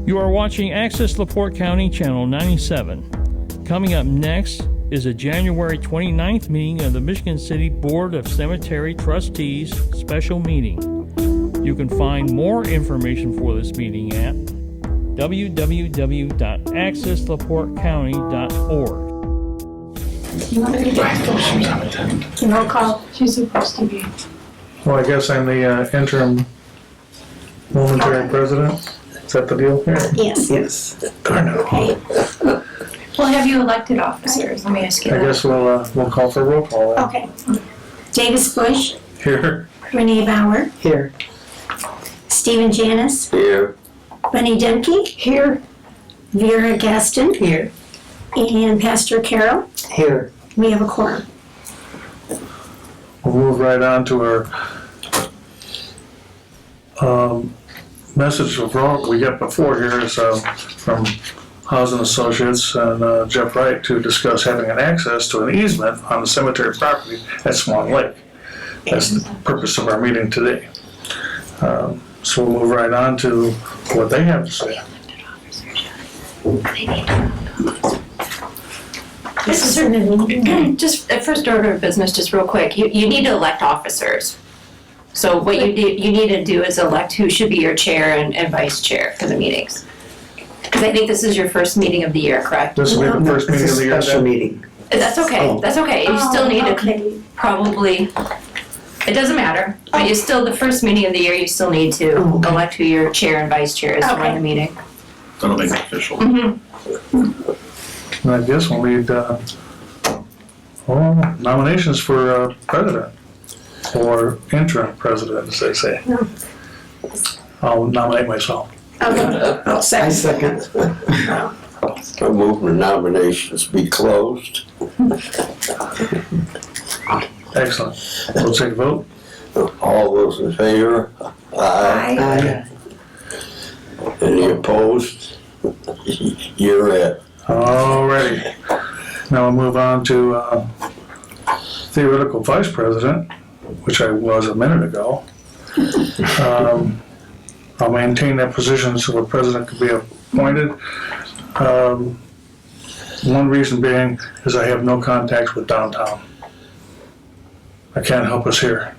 You are watching Access LaPorte County Channel 97. Coming up next is a January 29th meeting of the Michigan City Board of Cemetery Trustees special meeting. You can find more information for this meeting at www.accessleportecounty.org. Roll call. She's supposed to be. Well, I guess I'm the interim momentary president. Is that the deal here? Yes. Yes. Okay. Well, have you elected officers? Let me ask you I that. guess we'll call for a roll call then. Okay. Davis Bush, Here. Renee Bauer, Here. Stephen Janis, Here. Bunny Demke, here, Vera Gaston, Here. and Pastor Carol. Here. We have a quorum. We'll move right on to our message of all we got before here is from Housing Associates and Jeff Wright to discuss having an access to an easement on the cemetery property at Swan Lake. That's the purpose of our meeting today. So we'll move right on to what they have to say. This is Just at first order of business, just real quick, you need to elect officers. So what you need to do is elect who should be your chair and vice chair for the meetings. Because I think this is your first meeting of the year, correct? This will be the first meeting of the year. Special then? meeting. That's okay, Oh. that's okay. You still need to probably, it doesn't matter. But you still, the first meeting of the year, you still need to Oh, okay. elect who your chair and vice chair is to run the meeting. That'll make it official. And I guess we'll need nominations for president or interim president, as they say. I'll nominate myself. Okay. I second. I move the nominations be closed. Excellent. We'll take a vote. All those in favor? Aye. Aye. Any opposed? You're it. Alrighty. Now we'll move on to theoretical vice president, which I was a minute ago. I'll maintain that position so the president can be appointed. One reason being is I have no contacts with downtown. I can't help us here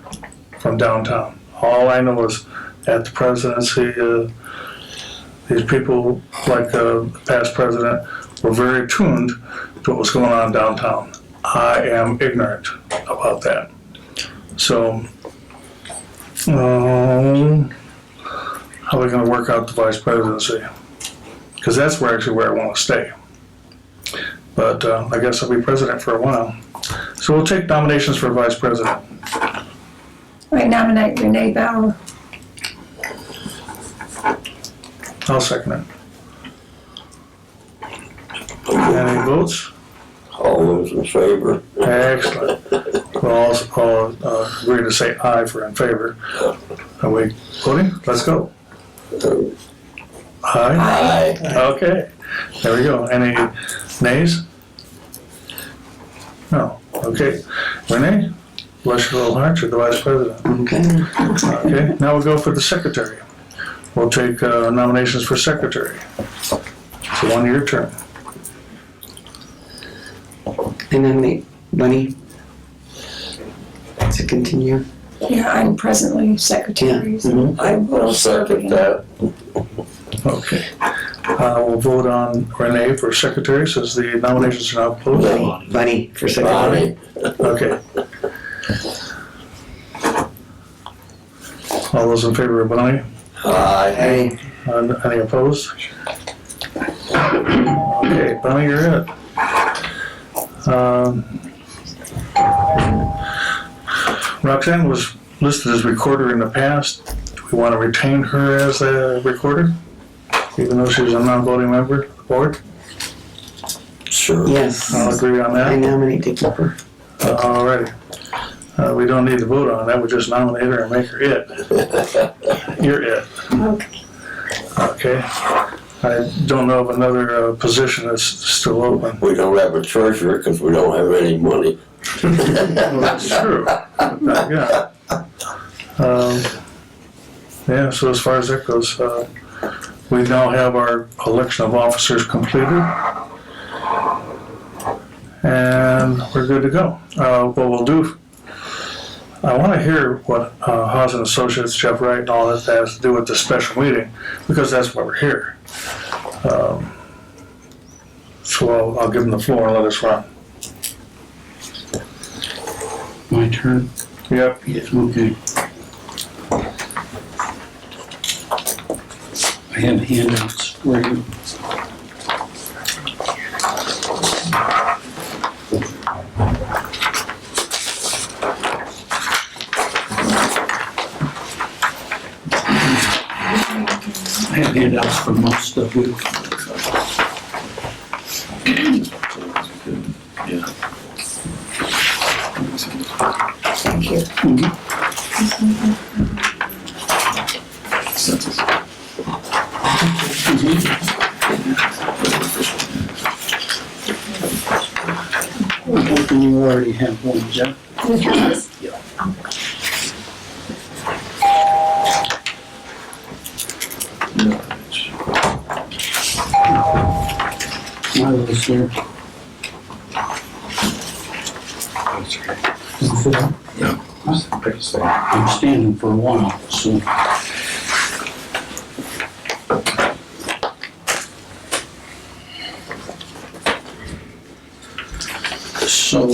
from downtown. All I know is at the presidency, these people, like the past president, were very attuned to what was going on downtown. I am ignorant about that. So, how are we going to work out the vice presidency? Because that's where I want to stay. But I guess I'll be president for a while. So we'll take nominations for vice president. I nominate Renee Bauer. I'll second it. Any votes? All those in favor? Excellent. We'll all agree to say aye for in favor. Are we voting? Let's go. Aye? Aye. Okay. There we go. Any nays? No. Okay. Renee? Bless your little heart, you're the vice president. Okay. Okay. Now we'll go for the secretary. We'll take nominations for secretary. It's a one-year term. I nominate Bunny to continue. Yeah, I'm presently secretary. So I will serve Second again. that. Okay. We'll vote on Renee for secretary since the nominations are now closed. Bunny for secretary. Bonnie. Okay. All those in favor of Bonnie? Aye. Aye. Any opposed? Okay, Bonnie, you're it. Roxanne was listed as recorder in the past. Do we want to retain her as a recorder? Even though she's a non-voting member of the board? Sure. Yes. I'll agree on I that. nominate to keep her. Alrighty. We don't need to vote on that, we just nominate her and make her it. You're it. Okay. Okay. I don't know of another position that's still open. We don't have a treasurer because we don't have any money. Well, that's true. Yeah. Yeah, so as far as that goes, We now have our election of officers completed. And we're good to go. What we'll do, I want to hear what Housing Associates, Jeff Wright, and all that has to do with the special meeting, because that's why we're here. So I'll give them the floor and let us run. My turn? Yep. Yes. Okay. I have handouts for you. I have handouts for most of you. I'm hoping you already have one, Jeff. Milo's here. Yeah. I'm standing for a while, so. So,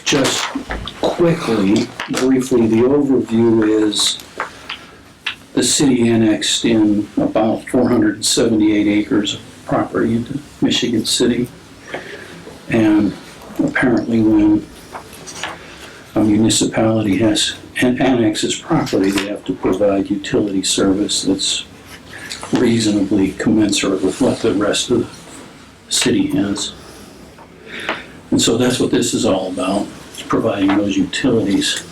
just quickly, briefly, the overview is the city annexed in about 478 acres of property into Michigan City. And apparently when a municipality annexes property, they have to provide utility service that's reasonably commensurate with what the rest of the city has. And so that's what this is all about, is providing those utilities.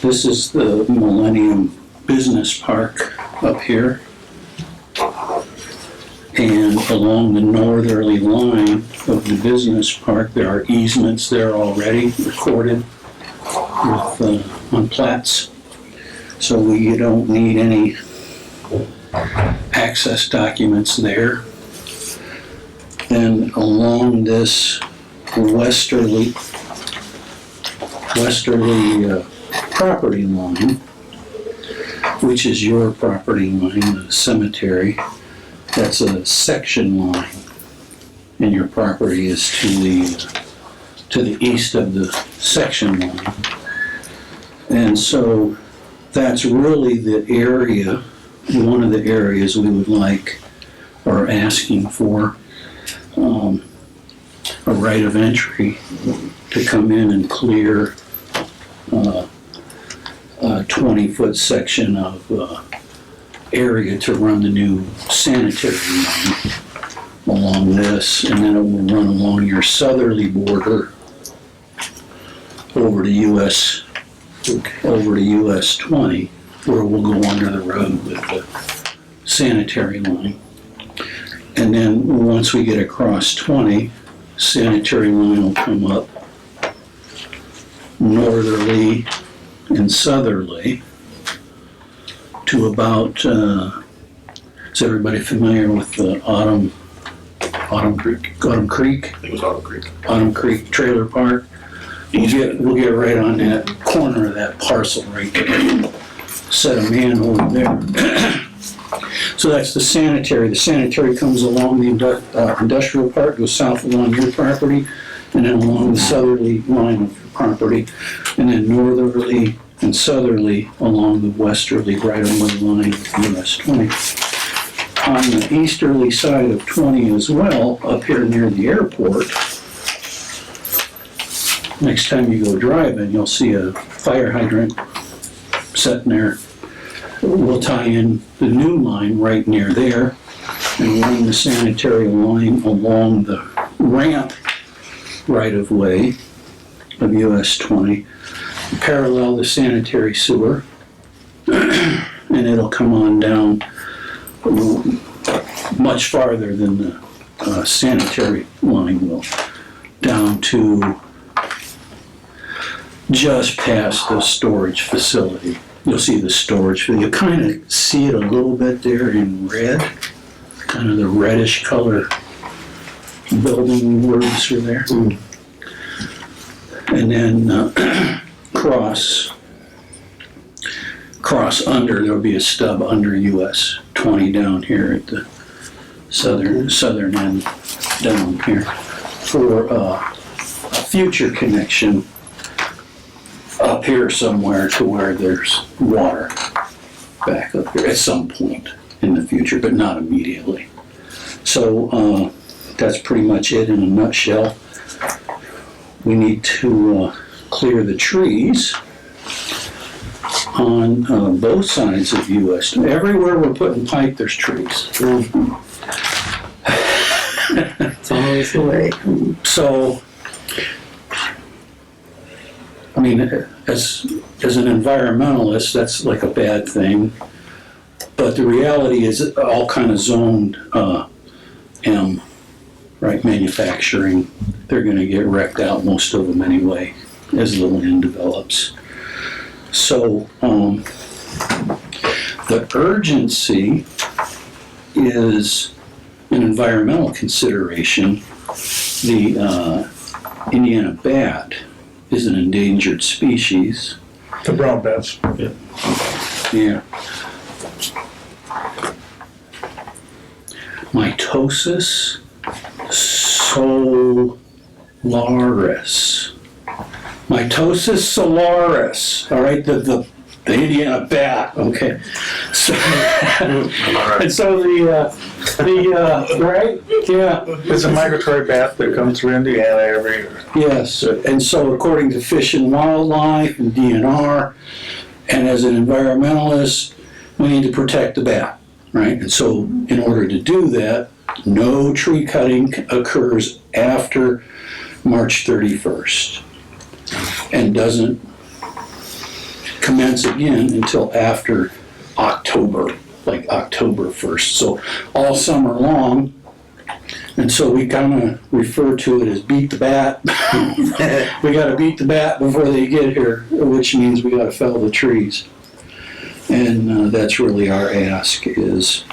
This is the Millennium Business Park up here. And along the northerly line of the business park, there are easements there already recorded with, on plats. So we don't need any access documents there. Then along this westerly property line, which is your property line, the cemetery, that's a section line, and your property is to the east of the section line. And so that's really the area, one of the areas we would like or asking for a right of entry to come in and clear a 20-foot section of area to run the new sanitary line along this, and then it will run along your southerly border over to US 20, where we'll go under the road with the sanitary line. And then once we get across 20, sanitary line will come up northerly and southerly to about, is everybody familiar with the Autumn Creek? It was Autumn Creek. Autumn Creek Trailer Park. We'll get right on that corner of that parcel right there. Set a manhole there. So that's the sanitary. The sanitary comes along the industrial park, goes south along your property, and then along the southerly line of your property, and then northerly and southerly along the westerly right-of-way line of US 20. On the easterly side of 20 as well, up here near the airport, next time you go driving, you'll see a fire hydrant sitting there. We'll tie in the new line right near there and run the sanitary line along the ramp right-of-way of US 20, parallel the sanitary sewer, and it'll come on down much farther than the sanitary line will, down to just past the storage facility. You'll see the storage, you kind of see it a little bit there in red, kind of the reddish color building roofs are there. And then cross under, there'll be a stub under US 20 down here at the southern end down here for a future connection up here somewhere to where there's water back up here at some point in the future, but not immediately. So that's pretty much it in a nutshell. We need to clear the trees on both sides of US. Everywhere we're putting pipe, there's trees. It's always the way. So, I mean, as an environmentalist, that's like a bad thing. But the reality is all kind of zoned M, right, manufacturing. They're going to get wrecked out, most of them anyway, as the land develops. So the urgency is an environmental consideration. The Indiana bat is an endangered species. The brown bats. Yeah. Mitosis solaris. Mitosis solaris. All right, the Indiana bat. Okay. So, and so the right, yeah. It's a migratory bat that comes through Indiana every year. Yes, and so according to Fish and Wildlife and DNR, and as an environmentalist, we need to protect the bat, right? And so in order to do that, no tree cutting occurs after March 31st and doesn't commence again until after October, like October 1st. So all summer long. And so we kind of refer to it as beat the bat. We got to beat the bat before they get here, which means we got to fell the trees. And that's really our ask, is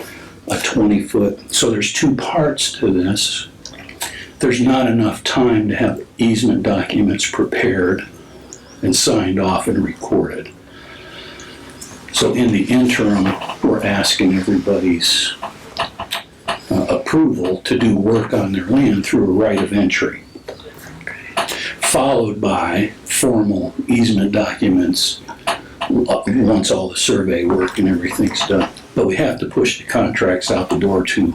a 20-foot. So there's two parts to this. There's not enough time to have easement documents prepared and signed off and recorded. So in the interim, we're asking everybody's approval to do work on their land through a right of entry, followed by formal easement documents once all the survey work and everything's done. But we have to push the contracts out the door to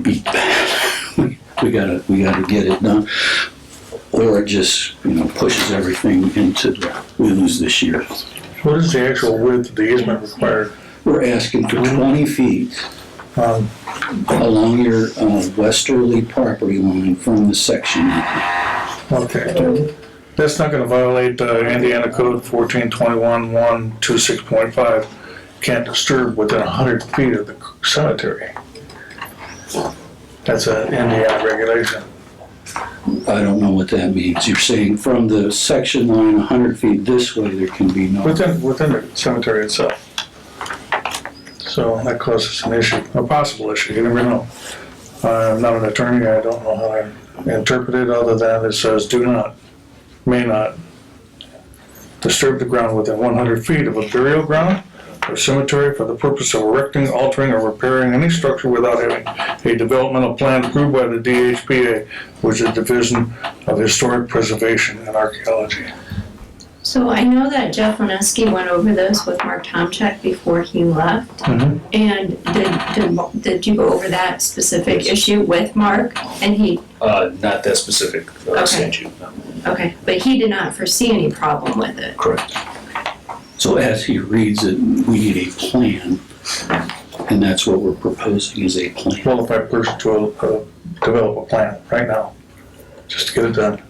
beat that. we gotta get it done, or it just pushes everything into we lose this year. What is the actual width of the easement required? We're asking for 20 feet along your westerly property line from the section. Okay. That's not going to violate Indiana Code 1421-126.5. Can't disturb within 100 feet of the cemetery. That's an Indiana regulation. I don't know what that means. You're saying from the section line 100 feet this way, there can be no... Within the cemetery itself. So that causes an issue, a possible issue, you never know. I'm not an attorney, I don't know how to interpret it other than it says do not, may not disturb the ground within 100 feet of a burial ground or cemetery for the purpose of erecting, altering, or repairing any structure without having a developmental plan approved by the DHPA, which is the Division of Historic Preservation and Archaeology. So I know that Jeff Lineski went over this with Mark Tomchek before he left. Mhm. And did you go over that specific issue with Mark? And he, Not that specific Okay. statute, no. okay, but he did not foresee any problem with it. Correct. So as he reads it, we need a plan, and that's what we're proposing, is a plan. Well, if I push to develop a plan right now, just to get it done.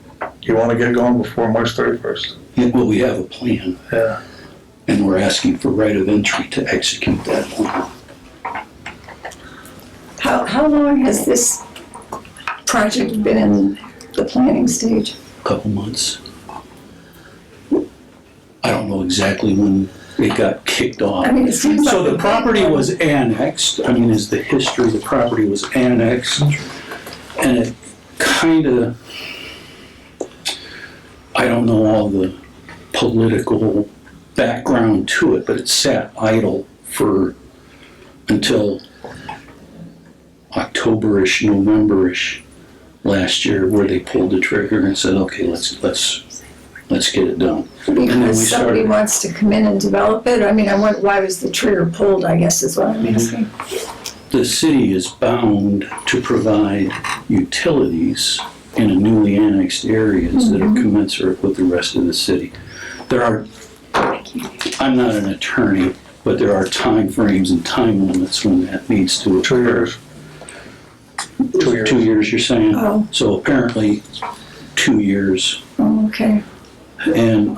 You want to get going before March 31st? Yeah, well, we have a plan, Yeah. and we're asking for right of entry to execute that plan. How long has this project been in the planning stage? Couple months. I don't know exactly when it got kicked off. I mean, it seems So like the a big property one. was annexed, I mean, is the history, the property was annexed, and it kind of, I don't know all the political background to it, but it sat idle until October-ish, November-ish last year, where they pulled the trigger and said, okay, let's get it done. And then we Because somebody started. wants to come in and develop it? I mean, I wonder, why was the trigger pulled, I guess is what I'm asking. The city is bound to provide utilities in a newly annexed areas that are commensurate with the rest of the city. I'm not an attorney, but there are time frames and time limits when that needs to occur. 2 years. 2 years. 2 years, you're saying? Oh. So apparently, 2 years. Oh, okay. And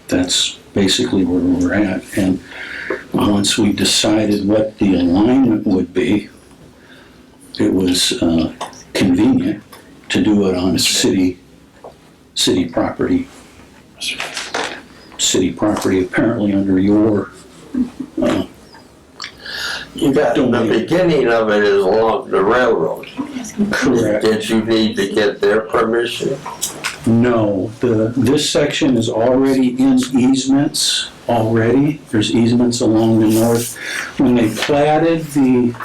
that's basically where we're at. And once we decided what the alignment would be, it was convenient to do it on city property. City property, apparently under your You got, the beginning of it is along the railroad. correct. Did you need to get their permission? No, this section is already in easements already. There's easements along the north. When they platted the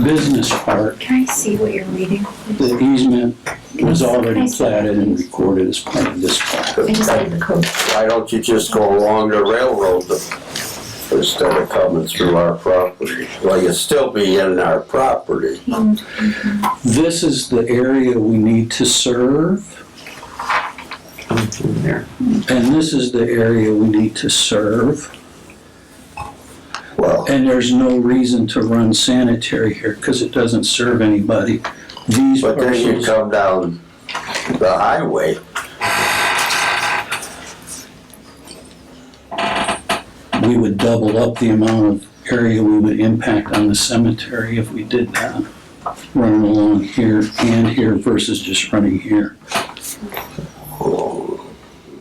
business park, Can I see what you're reading? the easement was already platted and recorded as part of this part. I just need the code. Why don't you just go along the railroad instead of coming through our property? Well, you'd still be in our property. This is the area we need to serve, There. and this is the area we need to serve. Well, And there's no reason to run sanitary here because it doesn't serve anybody. These but then you parcels, come down the highway. we would double up the amount of area we would impact on the cemetery if we did that. Running along here and here versus just running here.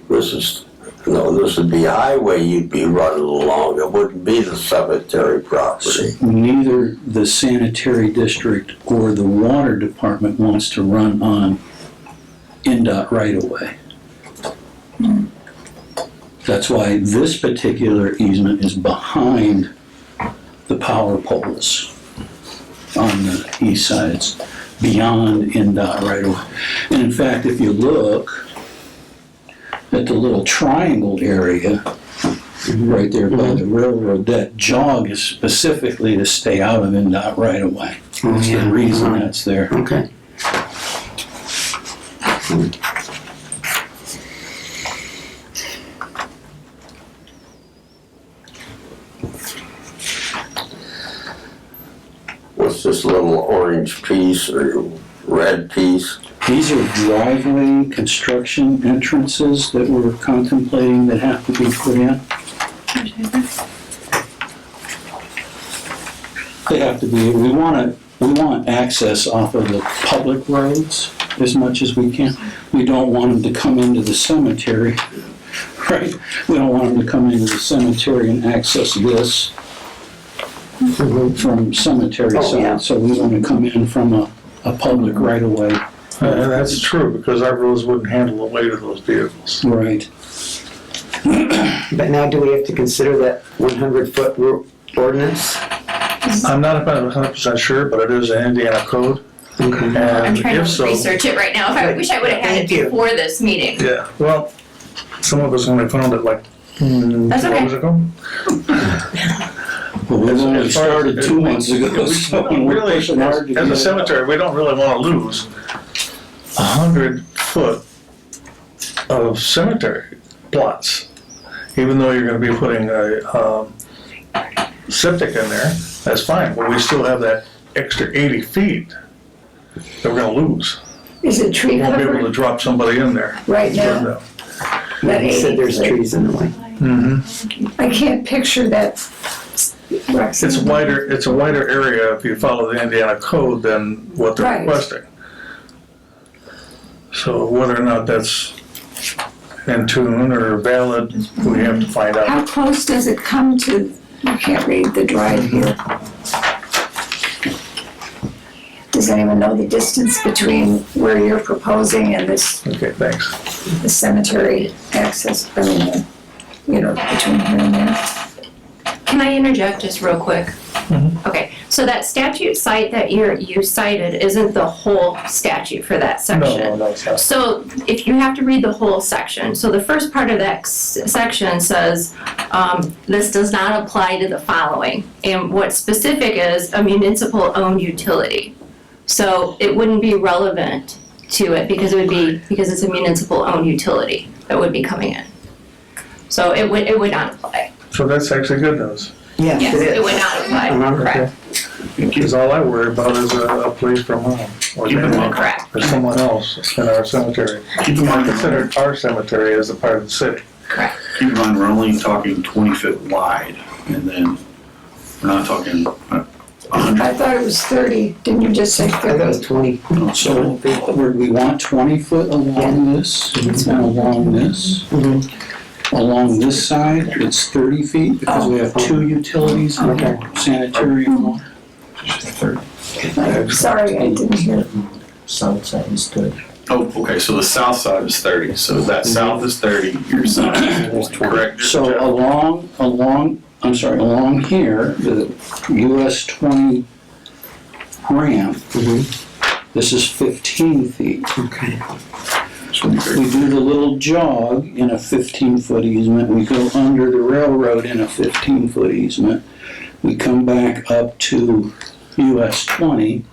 This would be highway you'd be running along. It wouldn't be the cemetery property. Neither the sanitary district or the water department wants to run on NDOT right of way. That's why this particular easement is behind the power poles on the east side. It's beyond NDOT right of way. And in fact, if you look at the little triangle area right there by the railroad, that jog is specifically to stay out of NDOT right of way. That's the reason that's there. Okay. What's this little orange piece or red piece? These are driveway construction entrances that we're contemplating that have to be put in. They have to be, we want access off of the public roads as much as we can. We don't want them to come into the cemetery, right? We don't want them to come into the cemetery and access this from cemetery yeah. side. So we want to come in from a public right of way. And that's true, because our roads wouldn't handle the weight of those vehicles. Right. But now do we have to consider that 100-foot ordinance? I'm not about 100% sure, but it is an Indiana code. Okay. And I'm trying if to so, research it right now. I wish I would have had it Thank you. before this meeting. yeah, well, some of us only found it like That's 2 okay. hours ago. But we've only As far as- started 2 months ago, we so don't we're really, pushing hard to as get a it. cemetery, we don't really want to lose 100 foot of cemetery plots. Even though you're going to be putting a septic in there, that's fine, but we still have that extra 80 feet that we're going to lose. Is it tree We won't be able to covered drop somebody in there. right now? No. Yeah, you said there's trees in the way. Mhm. I can't picture that. It's a wider area if you follow the Indiana code than what they're Right. requesting. So whether or not that's in tune or valid, we have to find out. How close does it come to, I can't read the drive here. Does anyone know the distance between where you're proposing and this, Okay, thanks. the cemetery access, I mean, between here and there? Can I interject just real quick? Mhm. Okay, so that statute site that you cited isn't the whole statute for that section. No, it's not. So if you have to read the whole section, so the first part of that section says, this does not apply to the following. And what's specific is a municipal owned utility. So it wouldn't be relevant to it because it's a municipal owned utility that would be coming in. So it would not apply. So that's actually good news. Yes, Yes, it is. it would not apply, Uh-huh. correct, Because all I worry about is a place from home, or Keep in mind- correct, or someone else in our cemetery. Keep in I mind, consider our cemetery as a part of the city. correct. keep in mind, we're only talking 20 foot wide, and then we're not talking 100. I thought it was 30, didn't you just say I thought it was 30? 20. So we want 20 foot along this and along this. Mhm. Along this side, it's 30 feet because we have two utilities in Okay. sanitary and water. I'm sorry, I didn't hear. South side is 30. Oh, okay, so the south side is 30, so that south is 30, your south is 20, correct? So along here, the US 20 ramp, this is 15 feet. Okay. We do the little jog in a 15-foot easement, we go under the railroad in a 15-foot easement, we come back up to US 20,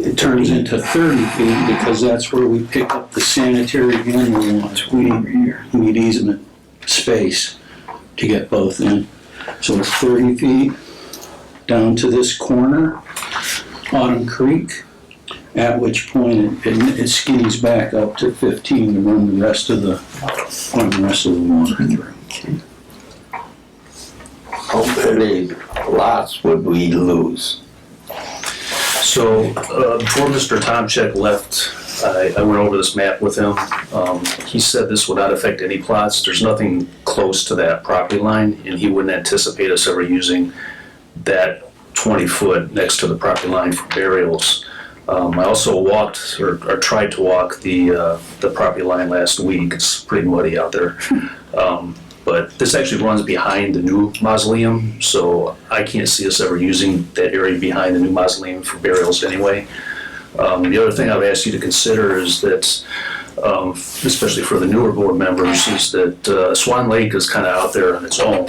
it turns into 30 feet because that's where we pick up the sanitary animal ones. We need easement space to get both in. So it's 30 feet down to this corner, Autumn Creek, at which point it skinnies back up to 15 to run the rest of the water through. How many lots would we lose? So, before Mr. Tomczyk left, I went over this map with him. He said this would not affect any plots. There's nothing close to that property line, and he wouldn't anticipate us ever using that 20 foot next to the property line for burials. I also walked, or tried to walk the property line last week. It's pretty muddy out there. But this actually runs behind the new mausoleum, so I can't see us ever using that area behind the new mausoleum for burials anyway. The other thing I would ask you to consider is that, especially for the newer board members, is that Swan Lake is kind of out there on its own.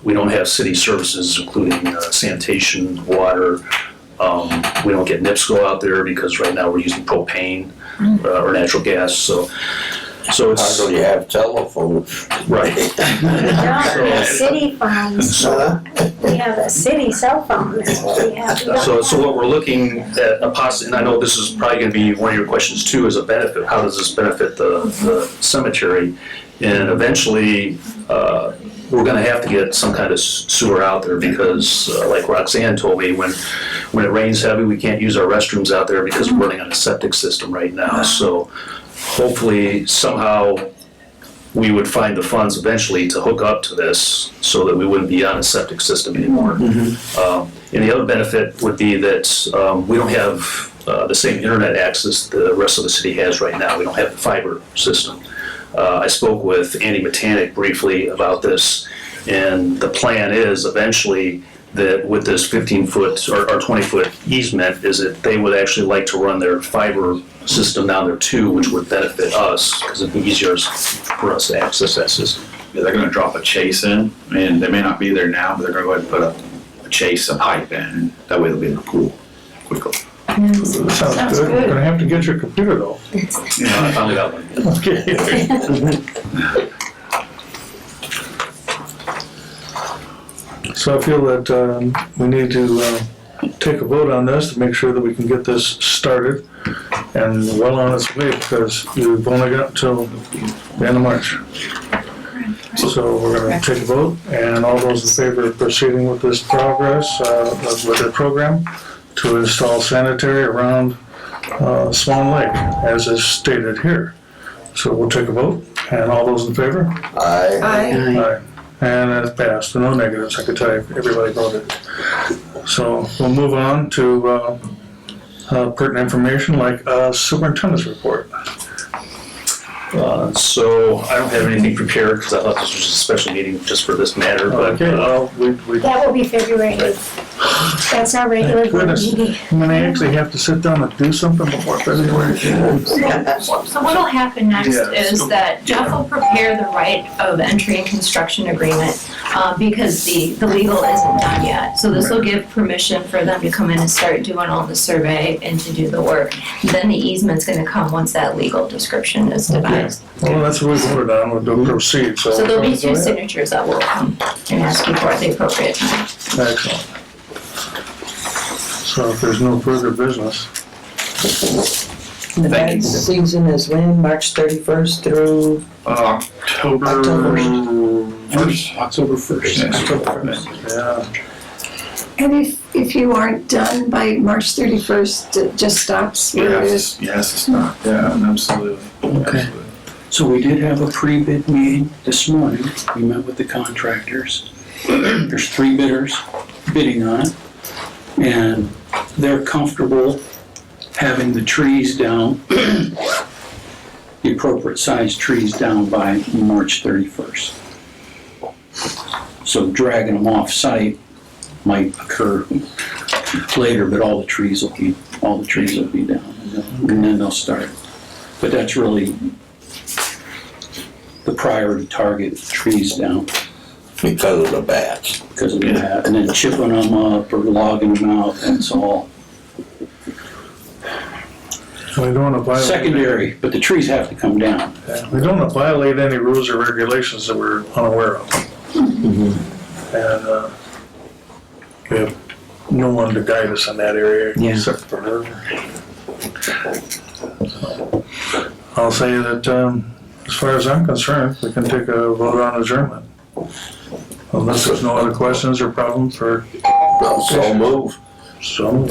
We don't have city services, including sanitation, water. We don't get NIPSCO out there because right now we're using propane or natural gas, so it's... How do you have telephones? Right. We don't have city phones. We have a city cell phone, that's what we have. We don't So what we're looking at, and I know this is probably gonna be one of your questions too, is a benefit. How does this benefit the cemetery? And eventually, we're gonna have to get some kind of sewer out there because, like Roxanne told me, when it rains heavy, we can't use our restrooms out there because we're running on a septic system right now. So hopefully, somehow, we would find the funds eventually to hook up to this so that we wouldn't be on a septic system anymore. And the other benefit would be that we don't have the same internet access the rest of the city has right now. We don't have the fiber system. I spoke with Andy Metanek briefly about this, and the plan is eventually that with this 15-foot or 20-foot easement is that they would actually like to run their fiber system down there too, which would benefit us because it'd be easier for us to access that system. Yeah, they're gonna drop a chase in, and they may not be there now, but they're gonna go ahead and put a chase, a pipe in, and that way they'll be in the pool quickly. Sounds good. You're gonna have to get your computer though. I finally got one. Okay. So I feel that we need to take a vote on this to make sure that we can get this started and well on its way because you've only got until the end of March. So we're gonna take a vote and all those in favor of proceeding with this progress, with the program to install sanitary around Swan Lake as is stated here. So we'll take a vote. And all those in favor? Aye. Aye. And that's passed, no negatives, I could tell you, everybody voted. So we'll move on to pertinent information like superintendent's report. So I don't have anything prepared because I thought this was a special meeting just for this matter, but we That will be February 8th. That's our regular board goodness, meeting. I'm gonna actually have to sit down and do something before February. So what'll happen next Yes. is that Jeff will prepare the right of entry and construction agreement, because the legal isn't done yet. So this will give permission for them to come in and start doing all the survey and to do the work. Then the easement's gonna come once that legal description is devised. Well, that's what we voted on, we'll proceed, so. So there'll be two Go ahead. signatures that will come and ask you for at the appropriate time. Excellent. So if there's no further business, The bad season is when, March 31st through? October October. 1st. October 1st. yeah. And if you aren't done by March 31st, it just stops where it is? Yes, it's not, yeah, absolutely. Okay. Absolutely. So we did have a pre-bid meeting this morning. We met with the contractors. There's 3 bidders bidding on it. And they're comfortable having the trees down, the appropriate sized trees down by March 31st. So dragging them off site might occur later, but all the trees will be down, and then they'll start. But that's really the priority target, trees down Because of the bats. because of that, and then chipping them up or logging them out, that's all So we don't want to violate. secondary, but the trees have to come down. We don't want to violate any rules or regulations that we're unaware of. And we have no one to guide us in that area Yeah. except for her. So, I'll say that as far as I'm concerned, we can take a vote on adjournment. Unless there's no other questions or problems for, So move. so,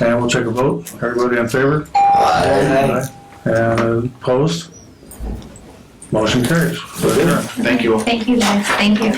and we'll take a vote. Everybody in favor? Aye. And opposed? Motion carries. Adjourned. Thank you all. Thank you guys, thank you.